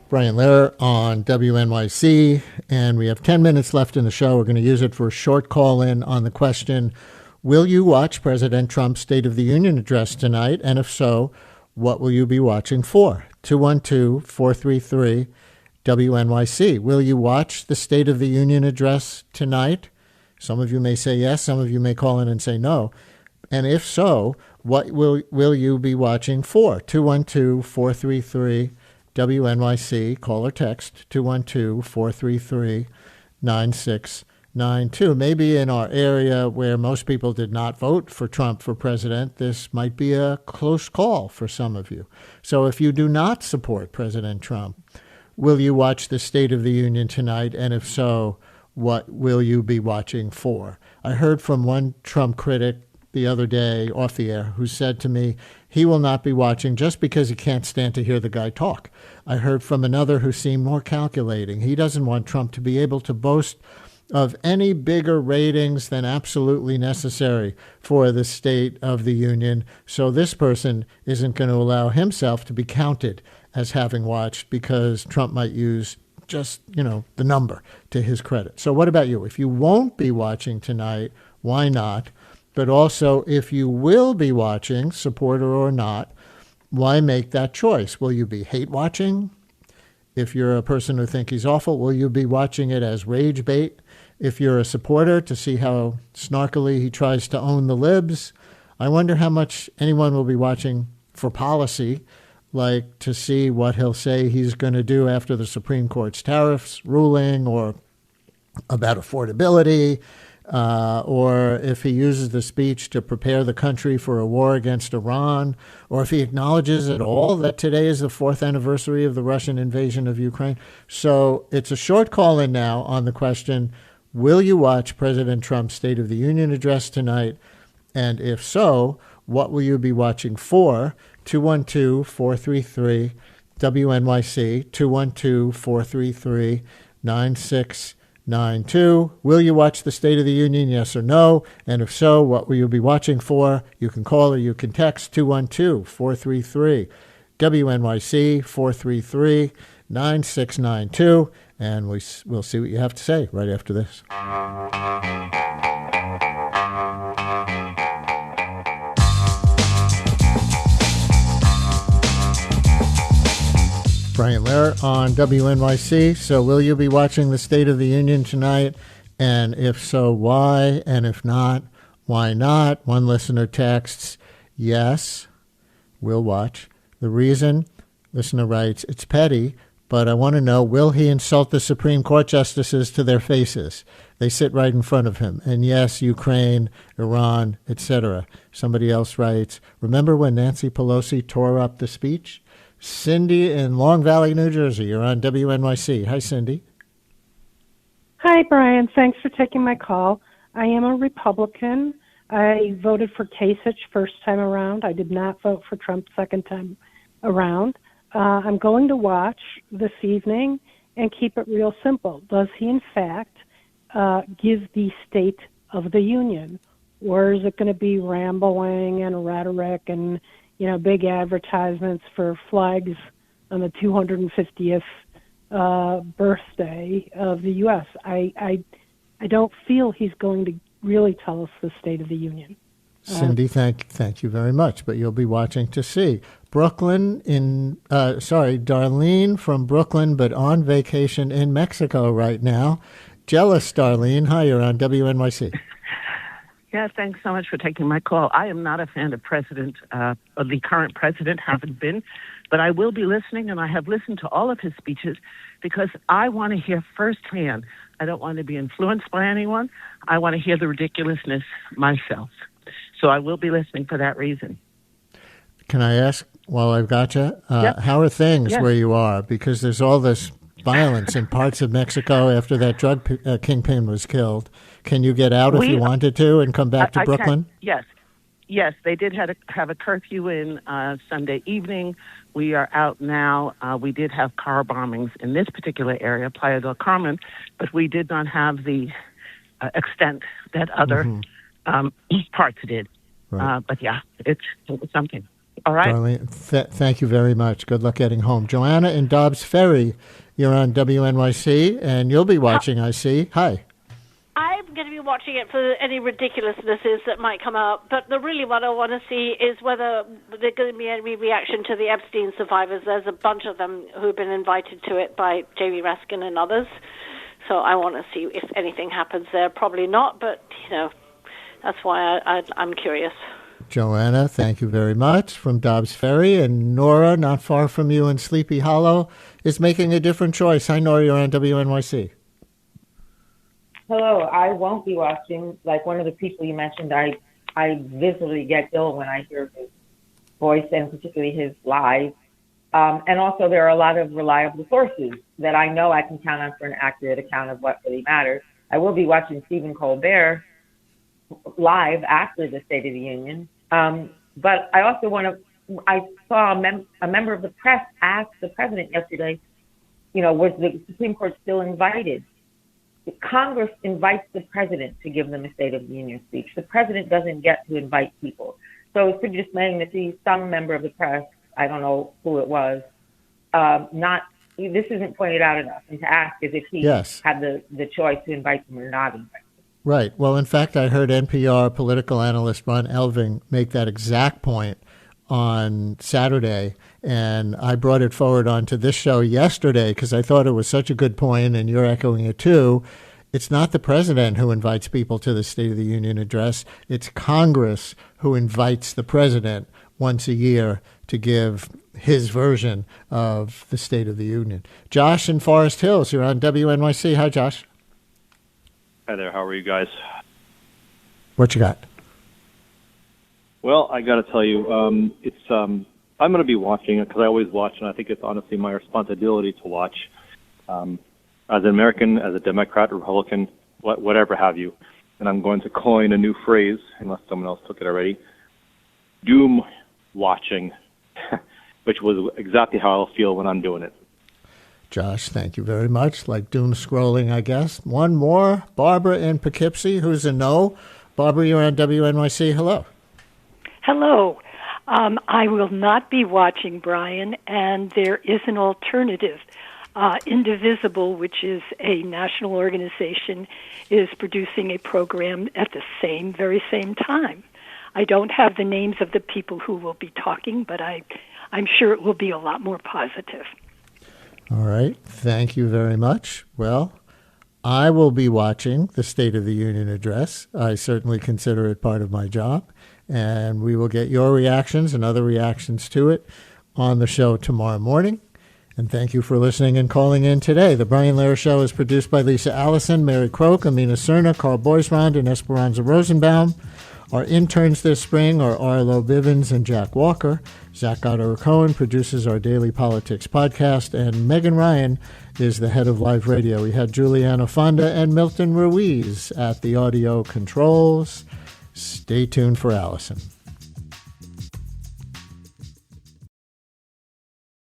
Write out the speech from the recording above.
Brian Lehrer on WNYC, and we have 10 minutes left in the show. We're going to use it for a short call-in on the question, will you watch President Trump's State of the Union address tonight? And if so, what will you be watching for? 212-433-WNYC. Will you watch the State of the Union address tonight? Some of you may say yes. Some of you may call in and say no. And if so, what will you be watching for? 212-433-WNYC. Call or text 212-433-9692. Maybe in our area where most people did not vote for Trump for president, this might be a close call for some of you. So if you do not support President Trump, will you watch the State of the Union tonight? And if so, what will you be watching for? I heard from one Trump critic the other day off the air who said to me he will not be watching just because he can't stand to hear the guy talk. I heard from another who seemed more calculating. He doesn't want Trump to be able to boast of any bigger ratings than absolutely necessary for the State of the Union. So this person isn't going to allow himself to be counted as having watched because Trump might use just, the number to his credit. So what about you? If you won't be watching tonight, why not? But also, if you will be watching, supporter or not, why make that choice? Will you be hate watching? If you're a person who thinks he's awful, will you be watching it as rage bait? If you're a supporter, to see how snarkily he tries to own the libs? I wonder how much anyone will be watching for policy, like to see what he'll say he's going to do after the Supreme Court's tariffs ruling, or about affordability, or if he uses the speech to prepare the country for a war against Iran, or if he acknowledges at all that today is the 4th anniversary of the Russian invasion of Ukraine. So it's a short call-in now on the question, will you watch President Trump's State of the Union address tonight? And if so, what will you be watching for? 212-433-WNYC, 212-433-9692. Will you watch the State of the Union, yes or no? And if so, what will you be watching for? You can call or you can text 212-433-WNYC, 433-9692, and we'll see what you have to say right after this. Brian Lehrer on WNYC. So will you be watching the State of the Union tonight? And if so, why? And if not, why not? One listener texts, yes, we'll watch. The reason, listener writes, it's petty, but I want to know, will he insult the Supreme Court justices to their faces? They sit right in front of him. And yes, Ukraine, Iran, etc. Somebody else writes, remember when Nancy Pelosi tore up the speech? Cindy in Long Valley, New Jersey. You're on WNYC. Hi, Cindy. Hi, Brian. Thanks for taking my call. I am a Republican. I voted for Kasich first time around. I did not vote for Trump second time around. I'm going to watch this evening and keep it real simple. Does he, in fact, give the State of the Union? Or is it going to be rambling and rhetoric and big advertisements for flags on the 250th birthday of the U.S. I don't feel he's going to really tell us the State of the Union. Cindy, thank you very much. But you'll be watching to see. Darlene from Brooklyn, but on vacation in Mexico right now. Jealous, Darlene. Hi, you're on WNYC. Yeah, thanks so much for taking my call. I am not a fan of the current president, haven't been, but I will be listening, and I have listened to all of his speeches because I want to hear firsthand. I don't want to be influenced by anyone. I want to hear the ridiculousness myself. So I will be listening for that reason. Can I ask, while I've got you, Yep. how are things where you are? Because there's all this violence in parts of Mexico after that drug kingpin was killed. Can you get out if you wanted to and come back to Brooklyn? Yes. Yes, they did have a curfew in Sunday evening. We are out now. We did have car bombings in this particular area, Playa del Carmen, but we did not have the extent that other parts did. Right. But yeah, it was something. All right. Darlene, thank you very much. Good luck getting home. Joanna in Dobbs Ferry, you're on WNYC, and you'll be watching, I see. Hi. I'm going to be watching it for any ridiculousnesses that might come out, but really what I want to see is whether there's going to be any reaction to the Epstein survivors. There's a bunch of them who've been invited to it by Jamie Raskin and others, so I want to see if anything happens there. Probably not, but, that's why I'm curious. Joanna, thank you very much from Dobbs Ferry. And Nora, not far from you in Sleepy Hollow, is making a different choice. Hi, Nora, you're on WNYC. Hello, I won't be watching. Like one of the people you mentioned, I visibly get ill when I hear his voice, and particularly his live. And also there are a lot of reliable sources that I know I can count on for an accurate account of what really matters. I will be watching Stephen Colbert live after the State of the Union. But I also I saw a member of the press ask the president yesterday, was the Supreme Court still invited? Congress invites the president to give them a State of the Union speech. The president doesn't get to invite people. So it's pretty dismaying to see some member of the press, I don't know who it was, this isn't pointed out enough, and to ask as if he had the choice to invite them or not invite them. Right. Well, in fact, I heard NPR political analyst Ron Elving make that exact point on Saturday, and I brought it forward onto this show yesterday because I thought it was such a good point, and you're echoing it too. It's not the president who invites people to the State of the Union address. It's Congress who invites the president once a year to give his version of the State of the Union. Josh in Forest Hills, you're on WNYC. Hi, Josh. Hi there. How are you guys? What you got? Well, I got to tell you, I'm going to be watching it because I always watch, and I think it's honestly my responsibility to watch. As an American, as a Democrat, Republican, whatever have you, and I'm going to coin a new phrase, unless someone else took it already, doom watching, which was exactly how I'll feel when I'm doing it. Josh, thank you very much. Like doom scrolling, I guess. One more. Barbara in Poughkeepsie, who's a no. Barbara, you're on WNYC. Hello. Hello. I will not be watching, Brian, and there is an alternative. Indivisible, which is a national organization, is producing a program at the very same time. I don't have the names of the people who will be talking, but I'm sure it will be a lot more positive. All right. Thank you very much. Well, I will be watching the State of the Union address. I certainly consider it part of my job, and we will get your reactions and other reactions to it on the show tomorrow morning. And thank you for listening and calling in today. The Brian Lehrer Show is produced by Lisa Allison, Mary Croak, Amina Cerna, Carl Boisrond, and Esperanza Rosenbaum. Our interns this spring are Arlo Bivens and Jack Walker. Zach Goddard-Cohen produces our daily politics podcast, and Megan Ryan is the head of live radio. We had Juliana Fonda and Milton Ruiz at the audio controls. Stay tuned for Allison.